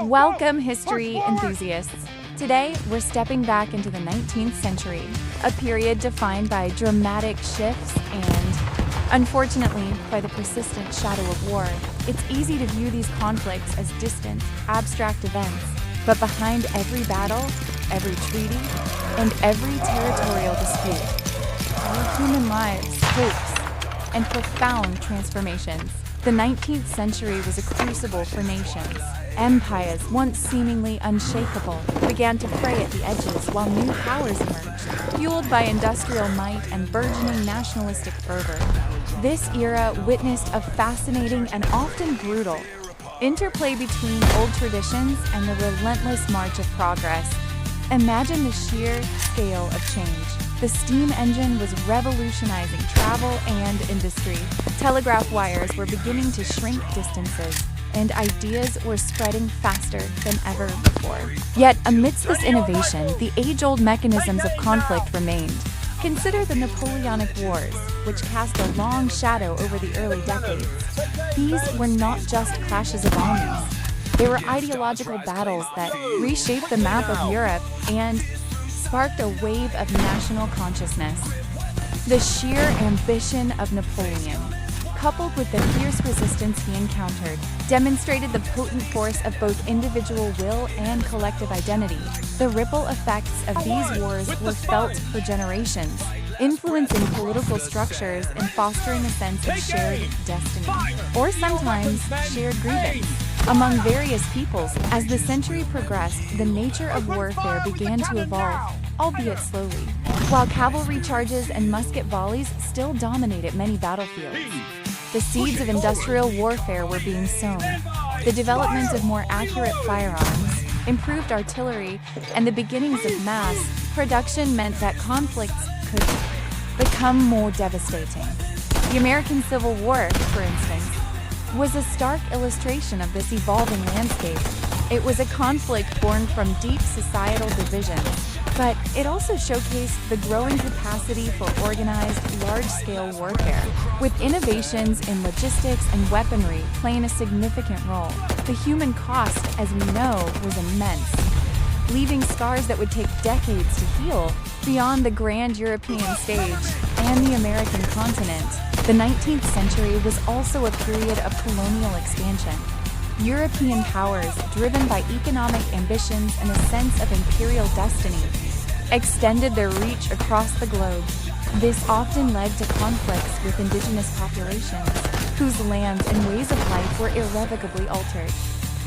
Welcome, history enthusiasts. Today, we're stepping back into the 19th century, a period defined by dramatic shifts and, unfortunately, by the persistent shadow of war. It's easy to view these conflicts as distant, abstract events, but behind every battle, every treaty, and every territorial dispute are human lives, hopes, and profound transformations. The 19th century was a crucible for nations. Empires, once seemingly unshakable, began to fray at the edges while new powers emerged, fueled by industrial might and burgeoning nationalistic fervor. This era witnessed a fascinating and often brutal interplay between old traditions and the relentless march of progress. Imagine the sheer scale of change. The steam engine was revolutionizing travel and industry. Telegraph wires were beginning to shrink distances, and ideas were spreading faster than ever before. Yet, amidst this innovation, the age-old mechanisms of conflict remained. Consider the Napoleonic Wars, which cast a long shadow over the early decades. These were not just clashes of armies. They were ideological battles that reshaped the map of Europe and sparked a wave of national consciousness. The sheer ambition of Napoleon, coupled with the fierce resistance he encountered, demonstrated the potent force of both individual will and collective identity. The ripple effects of these wars were felt for generations, influencing political structures and fostering a sense of shared destiny, or sometimes shared grievance, among various peoples. As the century progressed, the nature of warfare began to evolve, albeit slowly. While cavalry charges and musket volleys still dominated many battlefields, the seeds of industrial warfare were being sown. The development of more accurate firearms, improved artillery, and the beginnings of mass production meant that conflicts could become more devastating. The American Civil War, for instance, was a stark illustration of this evolving landscape. It was a conflict born from deep societal divisions, but it also showcased the growing capacity for organized, large-scale warfare, with innovations in logistics and weaponry playing a significant role. The human cost, as we know, was immense, leaving scars that would take decades to heal. Beyond the grand European stage and the American continent, the 19th century was also a period of colonial expansion. European powers, driven by economic ambitions and a sense of imperial destiny, extended their reach across the globe. This often led to conflicts with indigenous populations, whose lands and ways of life were irrevocably altered.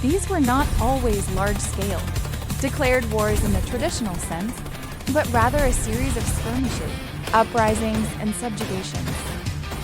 These were not always large-scale, declared wars in the traditional sense, but rather a series of skirmishes, uprisings, and subjugations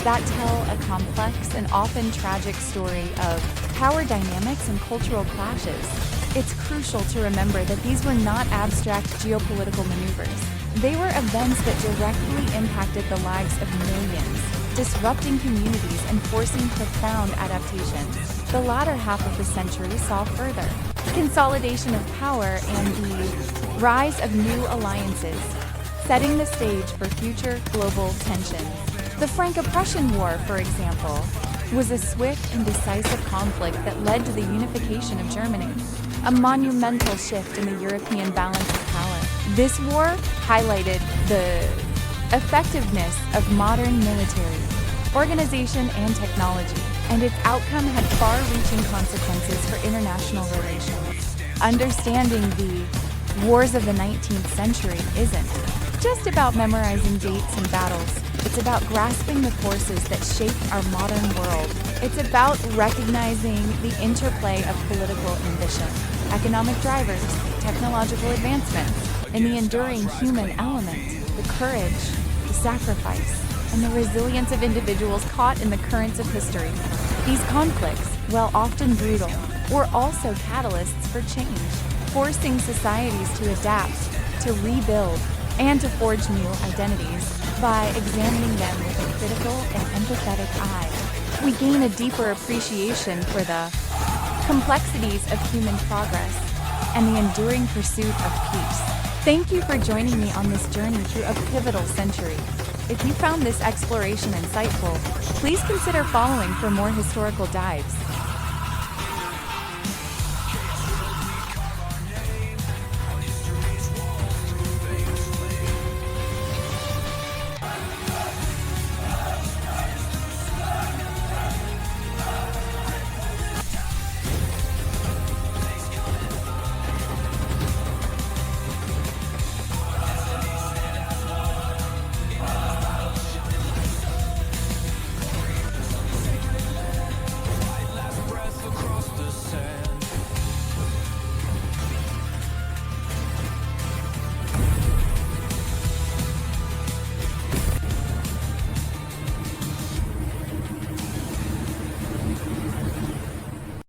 that tell a complex and often tragic story of power dynamics and cultural clashes. It's crucial to remember that these were not abstract geopolitical maneuvers. They were events that directly impacted the lives of millions, disrupting communities and forcing profound adaptations. The latter half of the century saw further consolidation of power and the rise of new alliances, setting the stage for future global tensions. The Franco-Prussian War, for example, was a swift and decisive conflict that led to the unification of Germany, a monumental shift in the European balance of power. This war highlighted the effectiveness of modern military organization and technology, and its outcome had far-reaching consequences for international relations. Understanding the wars of the 19th century isn't just about memorizing dates and battles. It's about grasping the forces that shaped our modern world. It's about recognizing the interplay of political ambition, economic drivers, technological advancements, and the enduring human element, the courage, the sacrifice, and the resilience of individuals caught in the currents of history. These conflicts, while often brutal, were also catalysts for change, forcing societies to adapt, to rebuild, and to forge new identities. By examining them with a critical and empathetic eye, we gain a deeper appreciation for the complexities of human progress and the enduring pursuit of peace. Thank you for joining me on this journey through a pivotal century. If you found this exploration insightful, please consider following for more historical dives.